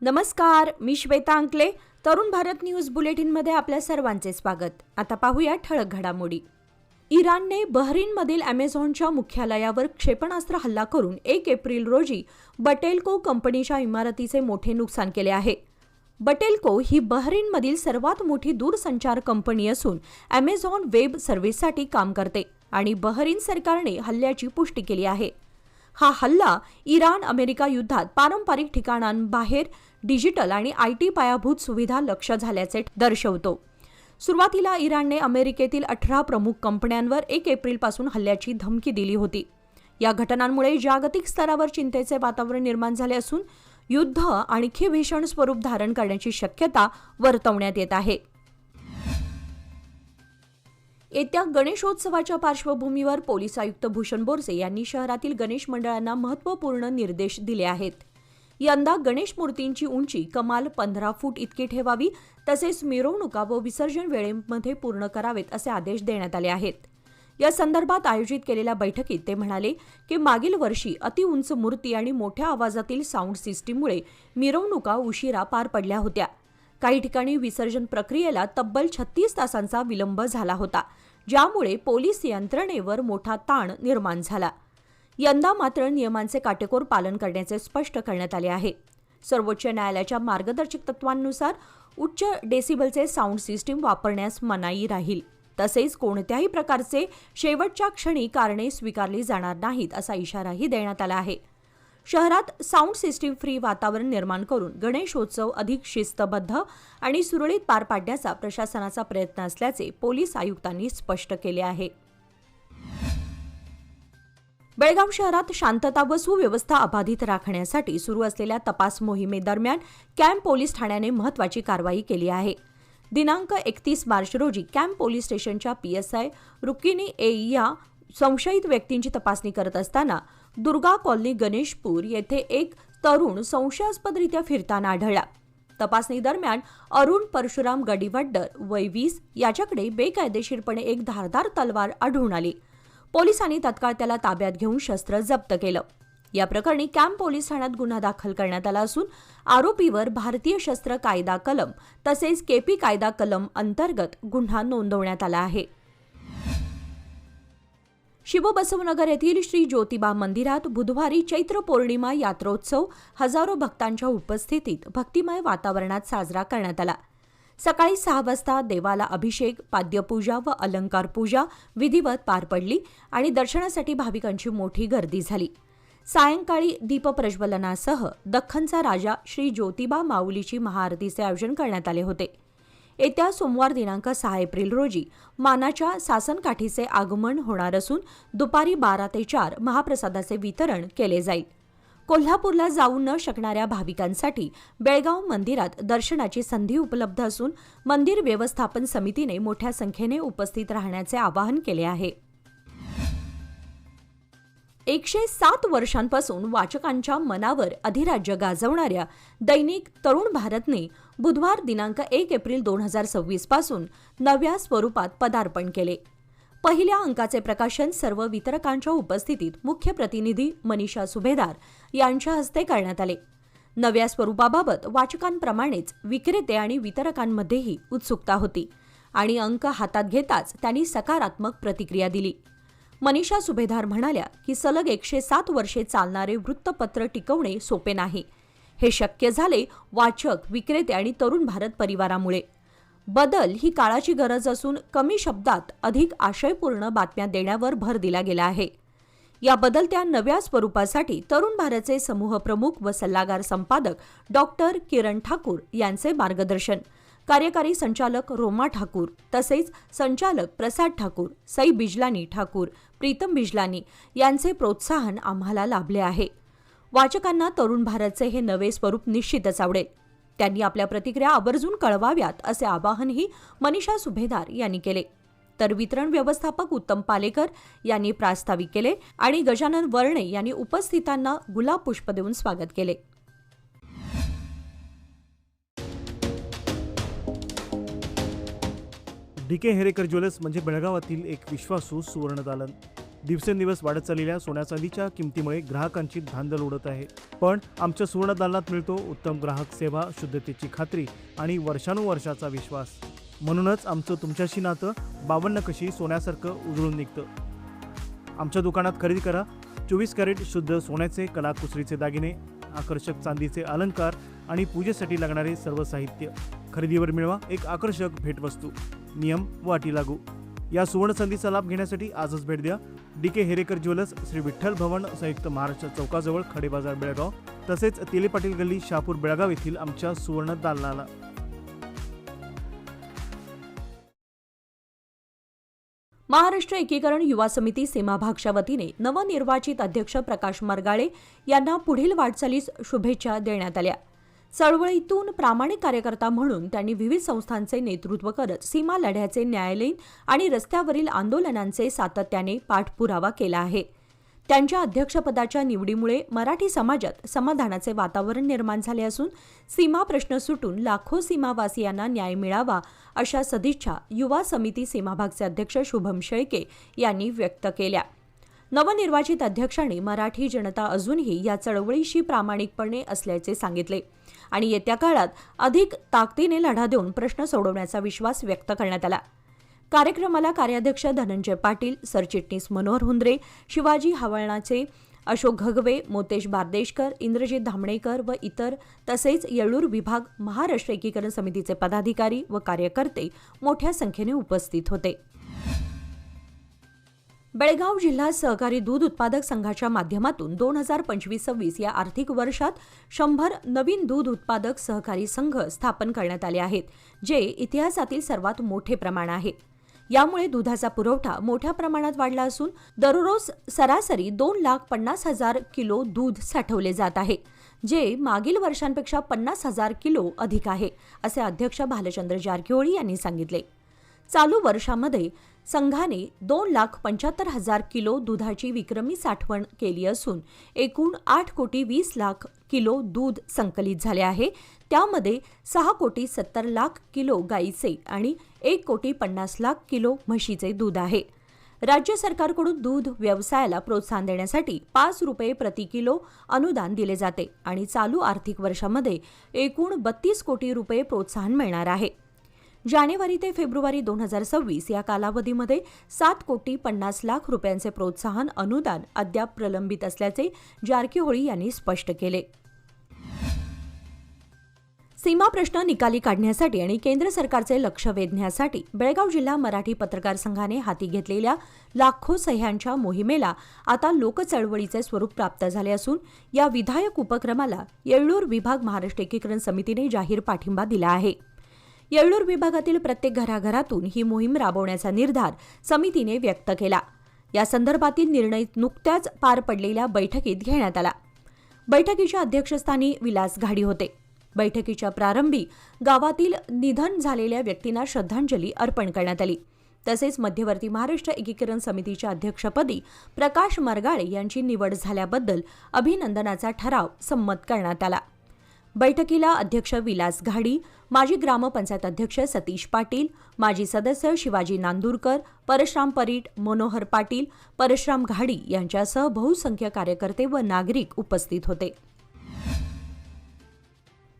नमस्कार, मी श्वेता अंकले. तरुण भारत न्यूज बुलेटिनमध्ये आपल्या सर्वांचे स्वागत. आता पाहूया ठळक घडामोडी. इराणने बहरीनमधील अॅमेझॉनच्या मुख्यालयावर क्षेपणास्त्र हल्ला करून 1 एप्रिल रोजी बटेलको कंपनीच्या इमारतीचे मोठे नुकसान केले आहे. बटेलको ही बहरीनमधील सर्वात मोठी दूरसंचार कंपनी असून अॅमेझॉन वेब सर्व्हिससाठी काम करते आणि बहरीन सरकारने हल्ल्याची पुष्टी केली आहे. हा हल्ला इराण अमेरिका युद्धात पारंपरिक ठिकाणांबाहेर डिजिटल आणि आयटी पायाभूत सुविधा लक्ष्य झाल्याचे दर्शवतो. सुरुवातीला इराणने अमेरिकेतील 18 प्रमुख कंपन्यांवर 1 एप्रिलपासून हल्ल्याची धमकी दिली होती. या घटनांमुळे जागतिक स्तरावर चिंतेचे वातावरण निर्माण झाले असून युद्ध आणखी भीषण स्वरूप धारण करण्याची शक्यता वर्तवण्यात येत आहे. येत्या गणेशोत्सवाच्या पार्श्वभूमीवर पोलीस आयुक्त भूषण बोरसे यांनी शहरातील गणेश मंडळांना महत्त्वपूर्ण निर्देश दिले आहेत. यंदा गणेश मूर्तींची उंची कमाल 15 फूट इतकी ठेवावी, तसेच मिरवणुका व विसर्जन वेळेमध्ये पूर्ण करावेत असे आदेश देण्यात आले आहेत. या संदर्भात आयोजित केलेल्या बैठकीत ते म्हणाले की मागील वर्षी अतिउंच मूर्ती आणि मोठ्या आवाजातील साऊंड सिस्टीममुळे मिरवणुका उशिरा पार पडल्या होत्या. काही ठिकाणी विसर्जन प्रक्रियेला तब्बल 36 तासांचा विलंब झाला होता, ज्यामुळे पोलीस यंत्रणेवर मोठा ताण निर्माण झाला. यंदा मात्र नियमांचे काटेकोर पालन करण्याचे स्पष्ट करण्यात आले आहे. सर्वोच्च न्यायालयाच्या मार्गदर्शक तत्वांनुसार उच्च डेसिबलचे साऊंड सिस्टीम वापरण्यास मनाई राहील. तसेच कोणत्याही प्रकारचे शेवटच्या क्षणी कारणे स्वीकारली जाणार नाहीत असा इशाराही देण्यात आला आहे. शहरात साऊंड सिस्टीम फ्री वातावरण निर्माण करून गणेशोत्सव अधिक शिस्तबद्ध आणि सुरळीत पार पाडण्याचा प्रशासनाचा प्रयत्न असल्याचे पोलीस आयुक्तांनी स्पष्ट केले आहे. बेळगाव शहरात शांतता व सुव्यवस्था अबाधित राखण्यासाठी सुरू असलेल्या तपास मोहिमेदरम्यान कॅम्प पोलीस ठाण्याने महत्त्वाची कारवाई केली आहे. दिनांक 31 मार्च रोजी कॅम्प पोलीस स्टेशनच्या PSI रुक्मिणी ए या संशयित व्यक्तींची तपासणी करत असताना दुर्गा कॉलनी गणेशपूर येथे एक तरुण संशयास्पदरित्या फिरताना आढळला. तपासणी दरम्यान अरुण परशुराम गडीवड्डर वय 20 याच्याकडे बेकायदेशीरपणे एक धारदार तलवार आढळून आली. पोलिसांनी तत्काळ त्याला ताब्यात घेऊन शस्त्र जप्त केलं. या प्रकरणी कॅम्प पोलीस ठाण्यात गुन्हा दाखल करण्यात आला असून आरोपीवर भारतीय शस्त्र कायदा कलम तसेच KP कायदा कलम अंतर्गत गुन्हा नोंदवण्यात आला आहे. शिवबसवनगर येथील श्री ज्योतिबा मंदिरात बुधवारी चैत्र पौर्णिमा यात्रोत्सव हजारो भक्तांच्या उपस्थितीत भक्तिमय वातावरणात साजरा करण्यात आला. सकाळी 6 वाजता देवाला अभिषेक, पाद्यपूजा व अलंकार पूजा विधिवत पार पडली आणि दर्शनासाठी भाविकांची मोठी गर्दी झाली. सायंकाळी दीपप्रज्वलनासह दख्खनचा राजा श्री ज्योतिबा माऊलीची महाआरतीचे आयोजन करण्यात आले होते. येत्या सोमवार दिनांक 6 एप्रिल रोजी मानाच्या सासनकाठीचे आगमन होणार असून दुपारी 12 ते 4 महाप्रसादाचे वितरण केले जाईल. कोल्हापूरला जाऊ न शकणाऱ्या भाविकांसाठी बेळगाव मंदिरात दर्शनाची संधी उपलब्ध असून मंदिर व्यवस्थापन समितीने मोठ्या संख्येने उपस्थित राहण्याचे आवाहन केले आहे. 107 वर्षांपासून वाचकांच्या मनावर अधिराज्य गाजवणाऱ्या दैनिक तरुण भारतने बुधवार दिनांक 1 एप्रिल 2026 पासून नव्या स्वरूपात पदार्पण केले. पहिल्या अंकाचे प्रकाशन सर्व वितरकांच्या उपस्थितीत मुख्य प्रतिनिधी मनीषा सुभेदार यांच्या हस्ते करण्यात आले. नव्या स्वरूपाबाबत वाचकांप्रमाणेच विक्रेते आणि वितरकांमध्येही उत्सुकता होती आणि अंक हातात घेताच त्यांनी सकारात्मक प्रतिक्रिया दिली. मनीषा सुभेदार म्हणाल्या की सलग 107 वर्षे चालणारे वृत्तपत्र टिकवणे सोपे नाही. हे शक्य झाले वाचक, विक्रेते आणि तरुण भारत परिवारामुळे. बदल ही काळाची गरज असून कमी शब्दात अधिक आशयपूर्ण बातम्या देण्यावर भर दिला गेला आहे. या बदलत्या नव्या स्वरूपासाठी तरुण भारतचे समूह प्रमुख व सल्लागार संपादक डॉक्टर किरण ठाकूर यांचे मार्गदर्शन, कार्यकारी संचालक रोमा ठाकूर तसेच संचालक प्रसाद ठाकूर, सई बिजलानी ठाकूर, प्रीतम बिजलानी यांचे प्रोत्साहन आम्हाला लाभले आहे. वाचकांना तरुण भारतचे हे नवे स्वरूप निश्चितच आवडेल. त्यांनी आपल्या प्रतिक्रिया आवर्जून कळवाव्यात असे आवाहनही मनीषा सुभेदार यांनी केले. तर वितरण व्यवस्थापक उत्तम पालेकर यांनी प्रास्ताविक केले आणि गजानन वर्णे यांनी उपस्थितांना गुलाब पुष्प देऊन स्वागत केले. DK हेरेकर ज्वेलर्स म्हणजे बेळगावातील एक विश्वासू सुवर्ण दालन. दिवसेंदिवस वाढत चाललेल्या सोन्या चांदीच्या किमतीमुळे ग्राहकांची धांदल उडत आहे. पण आमच्या सुवर्ण दालनात मिळतो उत्तम ग्राहक सेवा, शुद्धतेची खात्री आणि वर्षानुवर्षाचा विश्वास. म्हणूनच आमचं तुमच्याशी नातं 52 कशी सोन्यासारखं उजळून निघतं. आमच्या दुकानात खरेदी करा 24 कॅरेट शुद्ध सोन्याचे कलाकुसरीचे दागिने, आकर्षक चांदीचे अलंकार आणि पूजेसाठी लागणारे सर्व साहित्य. खरेदीवर मिळवा एक आकर्षक भेटवस्तू. नियम व अटी लागू. या सुवर्ण संधीचा लाभ घेण्यासाठी आजच भेट द्या. DK हेरेकर ज्वेलर्स, श्री विठ्ठल भवन, संयुक्त महाराष्ट्र चौकाजवळ, खडे बाजार, बेळगाव. तसेच तेले पाटील गल्ली, शहापूर, बेळगाव येथील आमच्या सुवर्ण दालनाला. महाराष्ट्र एकीकरण युवा समिती सीमाभागच्या वतीने नवनिर्वाचित अध्यक्ष प्रकाश मरगाळे यांना पुढील वाटचालीस शुभेच्छा देण्यात आल्या. चळवळीतून प्रामाणिक कार्यकर्ता म्हणून त्यांनी विविध संस्थांचे नेतृत्व करत सीमा लढ्याचे, न्यायालयीन आणि रस्त्यावरील आंदोलनांचे सातत्याने पाठपुरावा केला आहे. त्यांच्या अध्यक्षपदाच्या निवडीमुळे मराठी समाजात समाधानाचे वातावरण निर्माण झाले असून सीमा प्रश्न सुटून लाखो सीमावासियांना न्याय मिळावा अशा सदिच्छा युवा समिती सीमाभागचे अध्यक्ष शुभम शेळके यांनी व्यक्त केल्या. नवनिर्वाचित अध्यक्षांनी मराठी जनता अजूनही या चळवळीशी प्रामाणिकपणे असल्याचे सांगितले आणि येत्या काळात अधिक ताकदीने लढा देऊन प्रश्न सोडवण्याचा विश्वास व्यक्त करण्यात आला. कार्यक्रमाला कार्याध्यक्ष धनंजय पाटील, सरचिटणीस मनोहर हुंद्रे, शिवाजी हवालनाचे, अशोक घगवे, मोतेश बारदेशकर, इंद्रजित धामणेकर व इतर तसेच येळूर विभाग महाराष्ट्र एकीकरण समितीचे पदाधिकारी व कार्यकर्ते मोठ्या संख्येने उपस्थित होते. बेळगाव जिल्हा सहकारी दूध उत्पादक संघाच्या माध्यमातून 2025-26 या आर्थिक वर्षात 100 नवीन दूध उत्पादक सहकारी संघ स्थापन करण्यात आले आहेत, जे इतिहासातील सर्वात मोठे प्रमाण आहे. यामुळे दुधाचा पुरवठा मोठ्या प्रमाणात वाढला असून दररोज सरासरी 2,50,000 किलो दूध साठवले जात आहे, जे मागील वर्षांपेक्षा 50,000 किलो अधिक आहे, असे अध्यक्ष भालचंद्र जारकिहोळी यांनी सांगितले. चालू वर्षामध्ये संघाने 2,75,000 किलो दुधाची विक्रमी साठवण केली असून एकूण 8,20,00,000 किलो दूध संकलित झाले आहे. त्यामध्ये 6,70,00,000 किलो गाईचे आणि 1,50,00,000 किलो म्हशीचे दूध आहे. राज्य सरकारकडून दूध व्यवसायाला प्रोत्साहन देण्यासाठी 5 रुपये प्रति किलो अनुदान दिले जाते आणि चालू आर्थिक वर्षामध्ये एकूण 32 कोटी रुपये प्रोत्साहन मिळणार आहे. जानेवारी ते फेब्रुवारी 2026 या कालावधीमध्ये 7,50,00,000 रुपयांचे प्रोत्साहन अनुदान अद्याप प्रलंबित असल्याचे जारकिहोळी यांनी स्पष्ट केले. सीमा प्रश्न निकाली काढण्यासाठी आणि केंद्र सरकारचे लक्ष वेधण्यासाठी बेळगाव जिल्हा मराठी पत्रकार संघाने हाती घेतलेल्या लाखो सह्यांच्या मोहिमेला आता लोकचळवळीचे स्वरूप प्राप्त झाले असून या विधायक उपक्रमाला येळूर विभाग महाराष्ट्र एकीकरण समितीने जाहीर पाठिंबा दिला आहे. येळूर विभागातील प्रत्येक घराघरातून ही मोहीम राबवण्याचा निर्धार समितीने व्यक्त केला. या संदर्भातील निर्णय नुकत्याच पार पडलेल्या बैठकीत घेण्यात आला. बैठकीच्या अध्यक्षस्थानी विलास घाडी होते. बैठकीच्या प्रारंभी गावातील निधन झालेल्या व्यक्तींना श्रद्धांजली अर्पण करण्यात आली. तसेच मध्यवर्ती महाराष्ट्र एकीकरण समितीच्या अध्यक्षपदी प्रकाश मरगाळे यांची निवड झाल्याबद्दल अभिनंदनाचा ठराव संमत करण्यात आला. बैठकीला अध्यक्ष विलास घाडी, माजी ग्रामपंचायत अध्यक्ष सतीश पाटील, माजी सदस्य शिवाजी नांदूरकर, परशुराम परीट, मनोहर पाटील, परशुराम घाडी यांच्यासह बहुसंख्य कार्यकर्ते व नागरिक उपस्थित होते.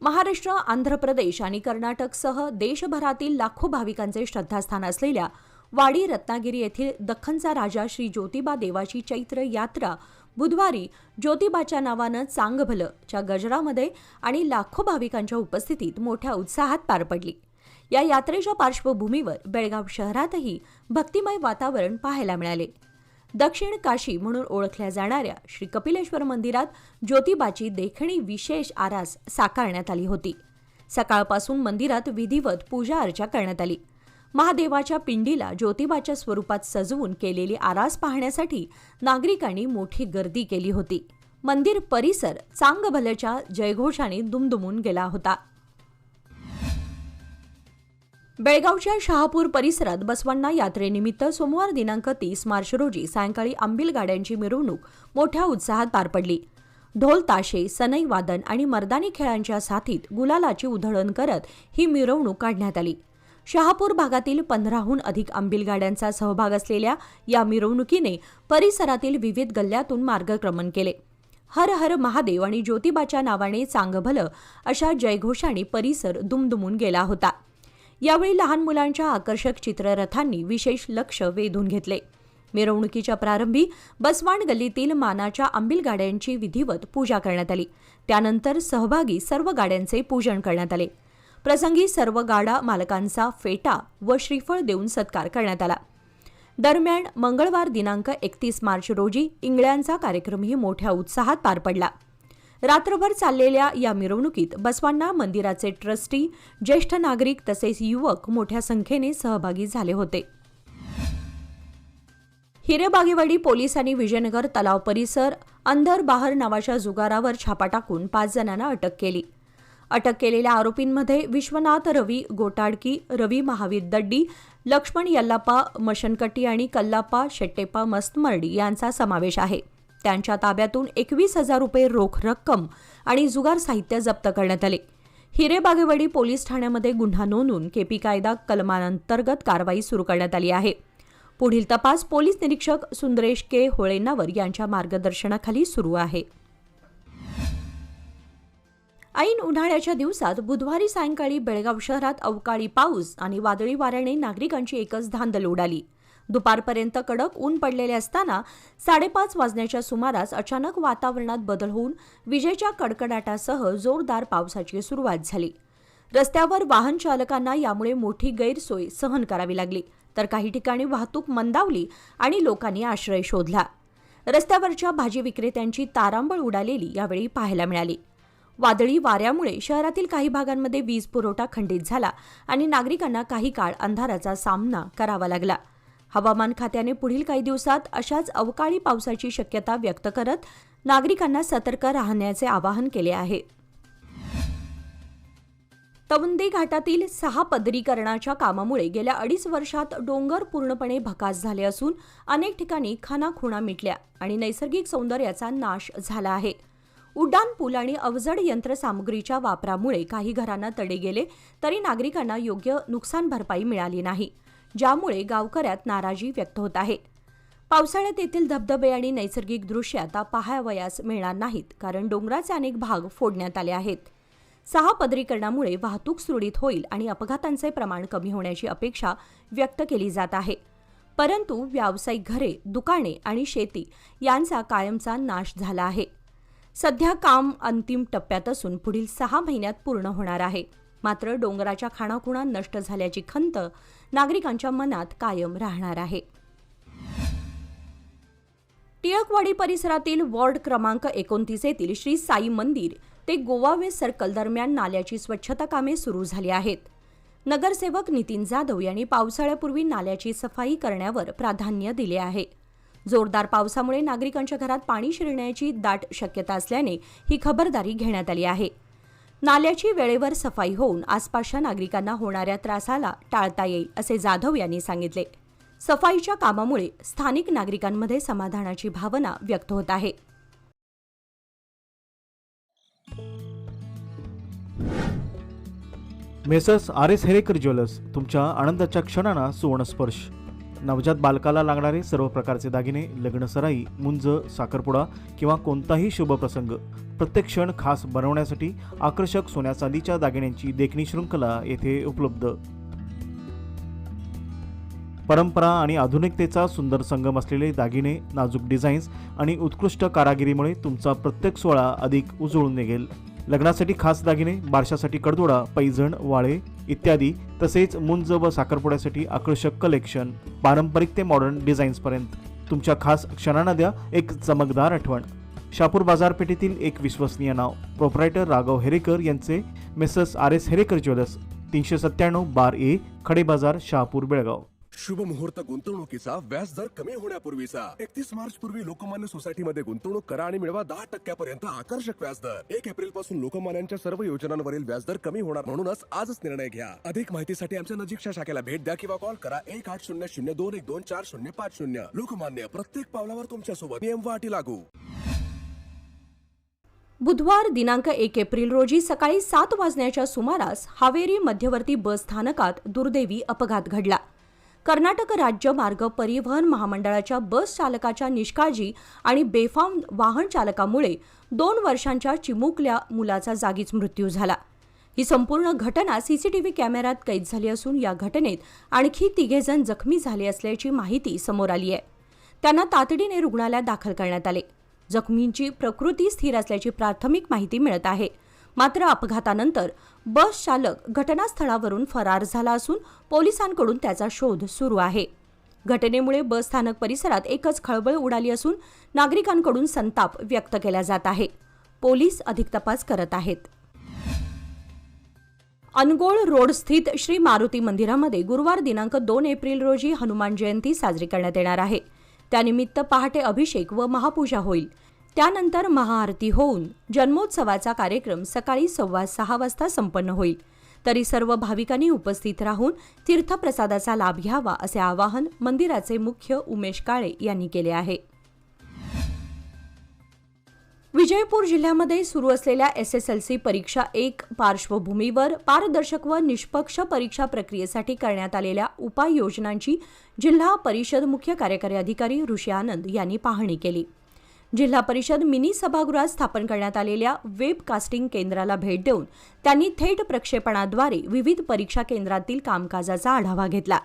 महाराष्ट्र, आंध्र प्रदेश आणि कर्नाटकसह देशभरातील लाखो भाविकांचे श्रद्धास्थान असलेल्या वाडी रत्नागिरी येथील दख्खनचा राजा श्री ज्योतिबा देवाची चैत्र यात्रा बुधवारी ज्योतिबाच्या नावानं चांगभलच्या गजरामध्ये आणि लाखो भाविकांच्या उपस्थितीत मोठ्या उत्साहात पार पडली. या यात्रेच्या पार्श्वभूमीवर बेळगाव शहरातही भक्तिमय वातावरण पाहायला मिळाले. दक्षिण काशी म्हणून ओळखल्या जाणाऱ्या श्री कपिलेश्वर मंदिरात ज्योतिबाची देखणी विशेष आरास साकारण्यात आली होती. सकाळपासून मंदिरात विधिवत पूजा अर्चा करण्यात आली. महादेवाच्या पिंडीला ज्योतिबाच्या स्वरूपात सजवून केलेली आरास पाहण्यासाठी नागरिकांनी मोठी गर्दी केली होती. मंदिर परिसर चांगभलच्या जयघोषाने दुमदुमून गेला होता. बेळगावच्या शहापूर परिसरात बसवण्णा यात्रेनिमित्त सोमवार दिनांक 30 मार्च रोजी सायंकाळी अंबिल गाड्यांची मिरवणूक मोठ्या उत्साहात पार पडली. ढोल ताशे, सनई वादन आणि मर्दानी खेळांच्या साथीत गुलालाची उधळण करत ही मिरवणूक काढण्यात आली. शहापूर भागातील 15हून अधिक अंबिल गाड्यांचा सहभाग असलेल्या या मिरवणुकीने परिसरातील विविध गल्ल्यातून मार्गक्रमण केले. हर हर महादेव आणि ज्योतिबाच्या नावाने चांगभलं अशा जयघोषाने परिसर दुमदुमून गेला होता. यावेळी लहान मुलांच्या आकर्षक चित्ररथांनी विशेष लक्ष वेधून घेतले. मिरवणुकीच्या प्रारंभी बसवाण गल्लीतील मानाच्या अंबिल गाड्यांची विधिवत पूजा करण्यात आली. त्यानंतर सहभागी सर्व गाड्यांचे पूजन करण्यात आले. प्रसंगी सर्व गाडा मालकांचा फेटा व श्रीफळ देऊन सत्कार करण्यात आला. दरम्यान मंगळवार दिनांक 31 मार्च रोजी इंगळ्यांचा कार्यक्रमही मोठ्या उत्साहात पार पडला. रात्रभर चाललेल्या या मिरवणुकीत बसवांना मंदिराचे ट्रस्टी, ज्येष्ठ नागरिक तसेच युवक मोठ्या संख्येने सहभागी झाले होते. हिरेबागेवाडी पोलिसांनी विजयनगर तलाव परिसर अंधर बहार नावाच्या जुगारावर छापा टाकून 5 जणांना अटक केली. अटक केलेल्या आरोपींमध्ये विश्वनाथ रवी गोटाडकी, रवी महावीर दड्डी, लक्ष्मण यल्लाप्पा मशनकट्टी आणि कल्लाप्पा शेट्टेप्पा मस्तमर्डी यांचा समावेश आहे. त्यांच्या ताब्यातून 21,000 रुपये रोख रक्कम आणि जुगार साहित्य जप्त करण्यात आले. हिरेबागेवाडी पोलीस ठाण्यामध्ये गुन्हा नोंदवून केपी कायदा कलमांतर्गत कारवाई सुरू करण्यात आली आहे. पुढील तपास पोलीस निरीक्षक सुंदरेश के होळेनावर यांच्या मार्गदर्शनाखाली सुरू आहे. ऐन उन्हाळ्याच्या दिवसात बुधवारी सायंकाळी बेळगाव शहरात अवकाळी पाऊस आणि वादळी वाऱ्याने नागरिकांची एकच धांदल उडाली. दुपारपर्यंत कडक ऊन पडलेले असताना 5:30 वाजण्याच्या सुमारास अचानक वातावरणात बदल होऊन विजेच्या कडकडाटासह जोरदार पावसाची सुरुवात झाली. रस्त्यावर वाहन चालकांना यामुळे मोठी गैरसोय सहन करावी लागली, तर काही ठिकाणी वाहतूक मंदावली आणि लोकांनी आश्रय शोधला. रस्त्यावरच्या भाजी विक्रेत्यांची तारांबळ उडालेली यावेळी पाहायला मिळाली. वादळी वाऱ्यामुळे शहरातील काही भागांमध्ये वीज पुरवठा खंडित झाला आणि नागरिकांना काही काळ अंधाराचा सामना करावा लागला. हवामान खात्याने पुढील काही दिवसात अशाच अवकाळी पावसाची शक्यता व्यक्त करत नागरिकांना सतर्क राहण्याचे आवाहन केले आहे. तवंदी घाटातील 6 पदरीकरणाच्या कामामुळे गेल्या 2.5 वर्षात डोंगर पूर्णपणे भकास झाले असून अनेक ठिकाणी खाणाखुणा मिटल्या आणि नैसर्गिक सौंदर्याचा नाश झाला आहे. उड्डाण पूल आणि अवजड यंत्रसामुग्रीच्या वापरामुळे काही घरांना तडे गेले तरी नागरिकांना योग्य नुकसान भरपाई मिळाली नाही, ज्यामुळे गावकऱ्यात नाराजी व्यक्त होत आहे. पावसाळ्यात येथील धबधबे आणि नैसर्गिक दृश्य आता पाहावयास मिळणार नाहीत, कारण डोंगराचे अनेक भाग फोडण्यात आले आहेत. 6 पदरीकरणामुळे वाहतूक सुरळीत होईल आणि अपघातांचे प्रमाण कमी होण्याची अपेक्षा व्यक्त केली जात आहे. परंतु व्यावसायिक घरे, दुकाने आणि शेती यांचा कायमचा नाश झाला आहे. सध्या काम अंतिम टप्प्यात असून पुढील 6 महिन्यात पूर्ण होणार आहे. मात्र डोंगराच्या खाणाखुणा नष्ट झाल्याची खंत नागरिकांच्या मनात कायम राहणार आहे. टिळकवाडी परिसरातील वॉर्ड क्रमांक 29 येथील श्री साई मंदिर ते गोवा वेस्ट सर्कल दरम्यान नाल्याची स्वच्छता कामे सुरू झाली आहेत. नगरसेवक नितीन जाधव यांनी पावसाळ्यापूर्वी नाल्याची सफाई करण्यावर प्राधान्य दिले आहे. जोरदार पावसामुळे नागरिकांच्या घरात पाणी शिरण्याची दाट शक्यता असल्याने ही खबरदारी घेण्यात आली आहे. नाल्याची वेळेवर सफाई होऊन आसपासच्या नागरिकांना होणाऱ्या त्रासाला टाळता येईल असे जाधव यांनी सांगितले. सफाईच्या कामामुळे स्थानिक नागरिकांमध्ये समाधानाची भावना व्यक्त होत आहे. मेसर्स RS हेरेकर ज्वेलर्स, तुमच्या आनंदाच्या क्षणांना सुवर्णस्पर्श. नवजात बालकाला लागणारे सर्व प्रकारचे दागिने, लग्न सराई, मुंज, साखरपुडा किंवा कोणताही शुभ प्रसंग प्रत्येक क्षण खास बनवण्यासाठी आकर्षक सोन्या चांदीच्या दागिन्यांची देखणी शृंखला येथे उपलब्ध. परंपरा आणि आधुनिकतेचा सुंदर संगम असलेले दागिने, नाजूक डिझाईन्स आणि उत्कृष्ट कारागिरीमुळे तुमचा प्रत्येक सोहळा अधिक उजळून निघेल. लग्नासाठी खास दागिने, बारशासाठी कडदोडा, पैजण, वाळे इत्यादी, तसेच मुंज व साखरपुड्यासाठी आकर्षक कलेक्शन, पारंपरिक ते मॉडर्न डिझाईन्सपर्यंत तुमच्या खास क्षणांना द्या एक चमकदार आठवण. शहापूर बाजारपेठेतील एक विश्वसनीय नाव, प्रोप्रायटर राघव हेरेकर यांचे मेसर्स RS हेरेकर ज्वेलर्स, 397 बार ए, खडे बाजार, शहापूर, बेळगाव. शुभ मुहूर्त गुंतवणुकीचा व्याज दर कमी होण्यापूर्वीचा 31 मार्च पूर्वी लोकमान्य सोसायटीमध्ये गुंतवणूक करा आणि मिळवा 10% आकर्षक व्याजदर. 1 एप्रिल पासून लोकमान्यांच्या सर्व योजनांवरील व्याजदर कमी होणार, म्हणूनच आजच निर्णय घ्या. अधिक माहितीसाठी आमच्या नजीकच्या शाखेला भेट द्या किंवा कॉल करा 1800-212-4050. लोकमान्य, प्रत्येक पावलावर तुमच्या सोबत. नियम व अटी लागू. बुधवार दिनांक 1 एप्रिल रोजी सकाळी 7 वाजण्याच्या सुमारास हावेरी मध्यवर्ती बस स्थानकात दुर्दैवी अपघात घडला. कर्नाटक राज्य मार्ग परिवहन महामंडळाच्या बस चालकाच्या निष्काळजी आणि बेफाम वाहन चालकामुळे 2 वर्षांच्या चिमुकल्या मुलाचा जागीच मृत्यू झाला. ही संपूर्ण घटना सीसीटीव्ही कॅमेऱ्यात कैद झाली असून या घटनेत आणखी 3 जण जखमी झाले असल्याची माहिती समोर आली आहे. त्यांना तातडीने रुग्णालयात दाखल करण्यात आले. जखमींची प्रकृती स्थिर असल्याची प्राथमिक माहिती मिळत आहे. मात्र अपघातानंतर बस चालक घटनास्थळावरून फरार झाला असून पोलिसांकडून त्याचा शोध सुरू आहे. घटनेमुळे बस स्थानक परिसरात एकच खळबळ उडाली असून नागरिकांकडून संताप व्यक्त केला जात आहे. पोलीस अधिक तपास करत आहेत. अनगोळ रोड स्थित श्री मारुती मंदिरामध्ये गुरुवार दिनांक 2 एप्रिल रोजी हनुमान जयंती साजरी करण्यात येणार आहे. त्यानिमित्त पहाटे अभिषेक व महापूजा होईल. त्यानंतर महाआरती होऊन जन्मोत्सवाचा कार्यक्रम सकाळी 6:15 वाजता संपन्न होईल. तरी सर्व भाविकांनी उपस्थित राहून तीर्थप्रसादाचा लाभ घ्यावा असे आवाहन मंदिराचे मुख्य उमेश काळे यांनी केले आहे. विजयपूर जिल्ह्यामध्ये सुरू असलेल्या SSLC परीक्षा 1 पार्श्वभूमीवर पारदर्शक व निष्पक्ष परीक्षा प्रक्रियेसाठी करण्यात आलेल्या उपाययोजनांची जिल्हा परिषद मुख्य कार्यकारी अधिकारी ऋषी आनंद यांनी पाहणी केली. जिल्हा परिषद मिनी सभागृहात स्थापन करण्यात आलेल्या वेब कास्टिंग केंद्राला भेट देऊन त्यांनी थेट प्रक्षेपणाद्वारे विविध परीक्षा केंद्रातील कामकाजाचा आढावा घेतला.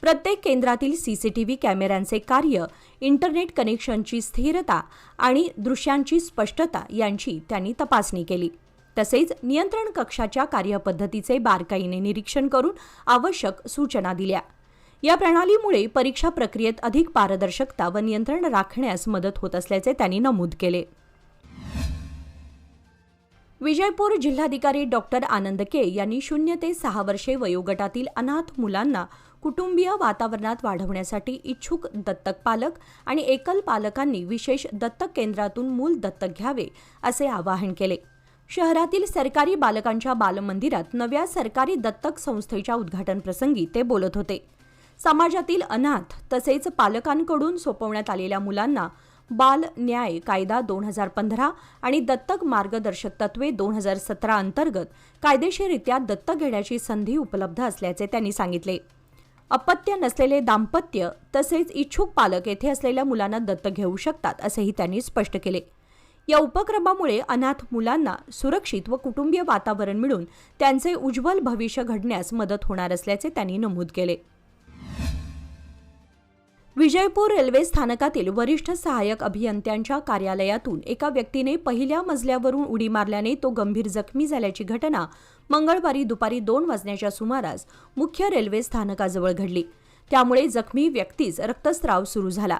प्रत्येक केंद्रातील सीसीटीव्ही कॅमेऱ्यांचे कार्य, इंटरनेट कनेक्शनची स्थिरता आणि दृश्यांची स्पष्टता यांची त्यांनी तपासणी केली. तसेच नियंत्रण कक्षाच्या कार्यपद्धतीचे बारकाईने निरीक्षण करून आवश्यक सूचना दिल्या. या प्रणालीमुळे परीक्षा प्रक्रियेत अधिक पारदर्शकता व नियंत्रण राखण्यास मदत होत असल्याचे त्यांनी नमूद केले. विजयपूर जिल्हाधिकारी डॉक्टर आनंद के यांनी 0 ते 6 वर्षे वयोगटातील अनाथ मुलांना कुटुंबीय वातावरणात वाढवण्यासाठी इच्छुक दत्तक पालक आणि एकल पालकांनी विशेष दत्तक केंद्रातून मूल दत्तक घ्यावे असे आवाहन केले. शहरातील सरकारी बालकांच्या बालमंदिरात नव्या सरकारी दत्तक संस्थेच्या उद्घाटन प्रसंगी ते बोलत होते. समाजातील अनाथ तसेच पालकांकडून सोपवण्यात आलेल्या मुलांना बाल न्याय कायदा 2015 आणि दत्तक मार्गदर्शक तत्वे 2017 अंतर्गत कायदेशीररित्या दत्तक घेण्याची संधी उपलब्ध असल्याचे त्यांनी सांगितले. अपत्य नसलेले दाम्पत्य तसेच इच्छुक पालक येथे असलेल्या मुलांना दत्तक घेऊ शकतात असेही त्यांनी स्पष्ट केले. या उपक्रमामुळे अनाथ मुलांना सुरक्षित व कुटुंबीय वातावरण मिळून त्यांचे उज्ज्वल भविष्य घडण्यास मदत होणार असल्याचे त्यांनी नमूद केले. विजयपूर रेल्वे स्थानकातील वरिष्ठ सहाय्यक अभियंत्यांच्या कार्यालयातून एका व्यक्तीने पहिल्या मजल्यावरून उडी मारल्याने तो गंभीर जखमी झाल्याची घटना मंगळवारी दुपारी 2 वाजण्याच्या सुमारास मुख्य रेल्वे स्थानकाजवळ घडली. त्यामुळे जखमी व्यक्तीस रक्तस्राव सुरू झाला.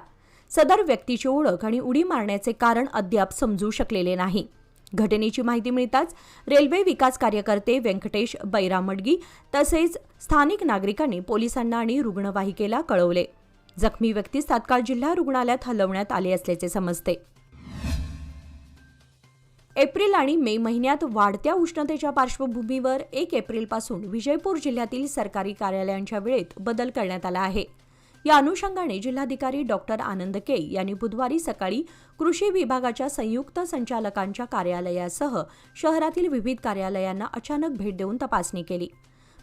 सदर व्यक्तीची ओळख आणि उडी मारण्याचे कारण अद्याप समजू शकलेले नाही. घटनेची माहिती मिळताच रेल्वे विकास कार्यकर्ते व्यंकटेश बैरामडगी तसेच स्थानिक नागरिकांनी पोलिसांना आणि रुग्णवाहिकेला कळवले. जखमी व्यक्तीस तात्काळ जिल्हा रुग्णालयात हलवण्यात आले असल्याचे समजते. एप्रिल आणि मे महिन्यात वाढत्या उष्णतेच्या पार्श्वभूमीवर 1 एप्रिलपासून विजयपूर जिल्ह्यातील सरकारी कार्यालयांच्या वेळेत बदल करण्यात आला आहे. या अनुषंगाने जिल्हाधिकारी डॉक्टर आनंद के यांनी बुधवारी सकाळी कृषी विभागाच्या संयुक्त संचालकांच्या कार्यालयासह शहरातील विविध कार्यालयांना अचानक भेट देऊन तपासणी केली.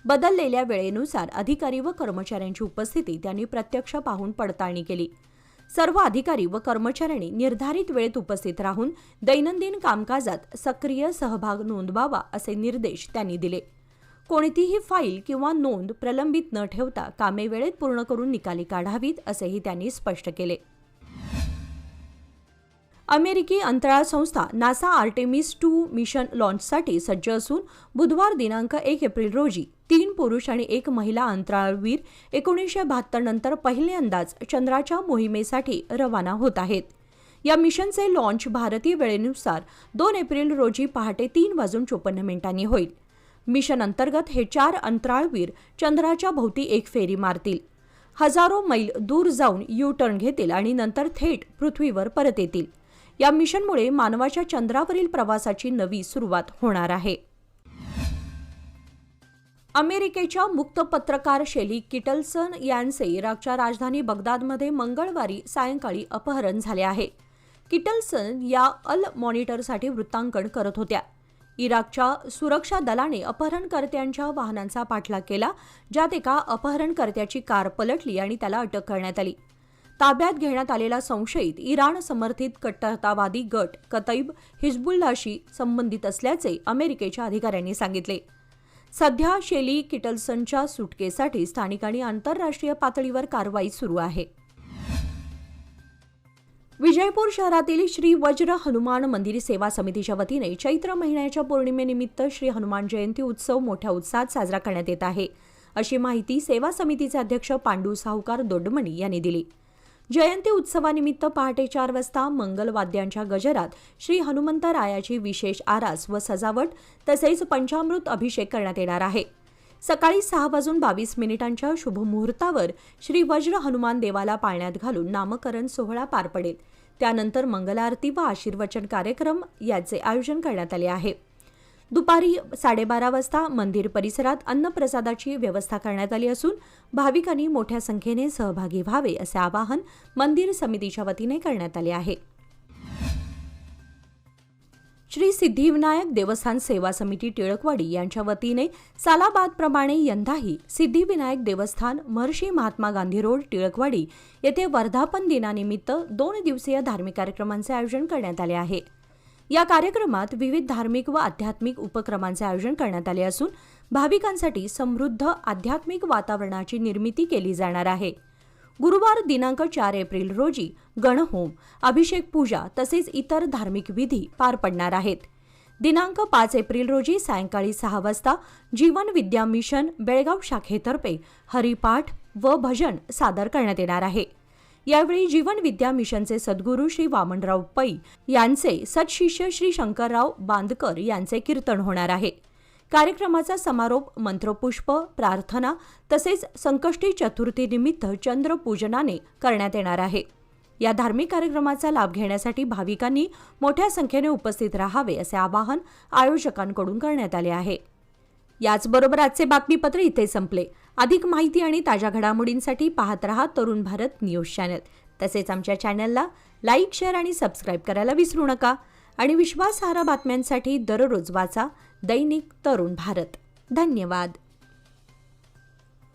बदललेल्या वेळेनुसार अधिकारी व कर्मचाऱ्यांची उपस्थिती त्यांनी प्रत्यक्ष पाहून पडताळणी केली. सर्व अधिकारी व कर्मचाऱ्यांनी निर्धारित वेळेत उपस्थित राहून दैनंदिन कामकाजात सक्रिय सहभाग नोंदवावा असे निर्देश त्यांनी दिले. कोणतीही फाईल किंवा नोंद प्रलंबित न ठेवता कामे वेळेत पूर्ण करून निकाली काढावीत असेही त्यांनी स्पष्ट केले. अमेरिकी अंतराळ संस्था नासा आर्टेमिस 2 मिशन लॉन्चसाठी सज्ज असून बुधवार दिनांक 1 एप्रिल रोजी 3 पुरुष आणि 1 महिला अंतराळवीर 1972 नंतर पहिल्यांदाच चंद्राच्या मोहिमेसाठी रवाना होत आहेत. या मिशनचे लॉन्च भारतीय वेळेनुसार 2 एप्रिल रोजी पहाटे 3:54 होईल. मिशन अंतर्गत हे 4 अंतराळवीर चंद्राच्या भोवती एक फेरी मारतील. हजारो मैल दूर जाऊन यू टर्न घेतील आणि नंतर थेट पृथ्वीवर परत येतील. या मिशनमुळे मानवाच्या चंद्रावरील प्रवासाची नवी सुरुवात होणार आहे. अमेरिकेच्या मुक्त पत्रकार शेली किटलसन यांचे इराकच्या राजधानी बगदादमध्ये मंगळवारी सायंकाळी अपहरण झाले आहे. किटलसन या अल मॉनिटरसाठी वृत्तांकन करत होत्या. इराकच्या सुरक्षा दलाने अपहरणकर्त्यांच्या वाहनांचा पाठलाग केला, ज्यात एका अपहरणकर्त्याची कार पलटली आणि त्याला अटक करण्यात आली. ताब्यात घेण्यात आलेला संशयित इराण समर्थित कट्टरतावादी गट कतैब हिजबुल्लाशी संबंधित असल्याचे अमेरिकेच्या अधिकाऱ्यांनी सांगितले. सध्या शेली किटलसनच्या सुटकेसाठी स्थानिक आणि आंतरराष्ट्रीय पातळीवर कारवाई सुरू आहे. विजयपूर शहरातील श्री वज्र हनुमान मंदिर सेवा समितीच्या वतीने चैत्र महिन्याच्या पौर्णिमेनिमित्त श्री हनुमान जयंती उत्सव मोठ्या उत्साहात साजरा करण्यात येत आहे, अशी माहिती सेवा समितीचे अध्यक्ष पांडू साहुकार दोड्डमणी यांनी दिली. जयंती उत्सवानिमित्त पहाटे 4 वाजता मंगलवाद्यांच्या गजरात श्री हनुमंतरायाची विशेष आरास व सजावट तसेच पंचामृत अभिषेक करण्यात येणार आहे. सकाळी 6:22 शुभमुहूर्तावर श्री वज्र हनुमान देवाला पाळण्यात घालून नामकरण सोहळा पार पडेल. त्यानंतर मंगलारती व आशीर्वचन कार्यक्रम याचे आयोजन करण्यात आले आहे. दुपारी 12:30 वाजता मंदिर परिसरात अन्नप्रसादाची व्यवस्था करण्यात आली असून भाविकांनी मोठ्या संख्येने सहभागी व्हावे असे आवाहन मंदिर समितीच्या वतीने करण्यात आले आहे. श्री सिद्धिविनायक देवस्थान सेवा समिती टिळकवाडी यांच्या वतीने सालाबादप्रमाणे यंदाही सिद्धिविनायक देवस्थान महर्षी महात्मा गांधी रोड टिळकवाडी येथे वर्धापन दिनानिमित्त 2 दिवसीय धार्मिक कार्यक्रमांचे आयोजन करण्यात आले आहे. या कार्यक्रमात विविध धार्मिक व आध्यात्मिक उपक्रमांचे आयोजन करण्यात आले असून भाविकांसाठी समृद्ध आध्यात्मिक वातावरणाची निर्मिती केली जाणार आहे. गुरुवार दिनांक 4 एप्रिल रोजी गणहोम, अभिषेक पूजा तसेच इतर धार्मिक विधी पार पडणार आहेत. दिनांक 5 एप्रिल रोजी सायंकाळी 6 वाजता जीवन विद्या मिशन बेळगाव शाखेतर्फे हरिपाठ व भजन सादर करण्यात येणार आहे. यावेळी जीवन विद्या मिशनचे सद्गुरू श्री वामनराव पै यांचे सत्शिष्य श्री शंकरराव बांदकर यांचे कीर्तन होणार आहे. कार्यक्रमाचा समारोप मंत्रपुष्प, प्रार्थना तसेच संकष्टी चतुर्थीनिमित्त चंद्रपूजनाने करण्यात येणार आहे. या धार्मिक कार्यक्रमाचा लाभ घेण्यासाठी भाविकांनी मोठ्या संख्येने उपस्थित राहावे असे आवाहन आयोजकांकडून करण्यात आले आहे. याचबरोबर आजचे बातमीपत्र इथे संपले. अधिक माहिती आणि ताज्या घडामोडींसाठी पाहत रहा तरुण भारत न्यूज चॅनल. तसेच आमच्या चॅनलला लाईक, शेअर आणि सबस्क्राईब करायला विसरू नका. आणि विश्वासार्ह बातम्यांसाठी दररोज वाचा दैनिक तरुण भारत. धन्यवाद.